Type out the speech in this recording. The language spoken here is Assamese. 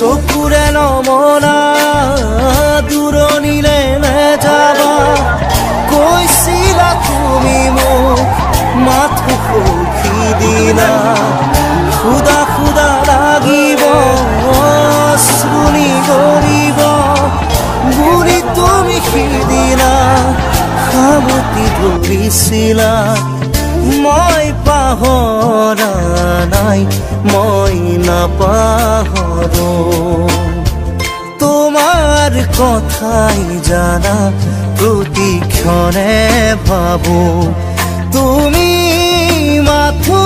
চকুৰে নমনা দূৰণিলে নেযাবা কৈছিলা তুমি মোক মাথো সিদিনা খুদা খুদা লাগিব শ্ৰুণি গৰিব বুলি তুমি সিদিনা সামতি ধৰিছিলা মই পাহৰা নাই মই নাপাহৰো তোমাৰ কথাই জানা প্ৰতিক্ষণে ভাবো তুমি মাথো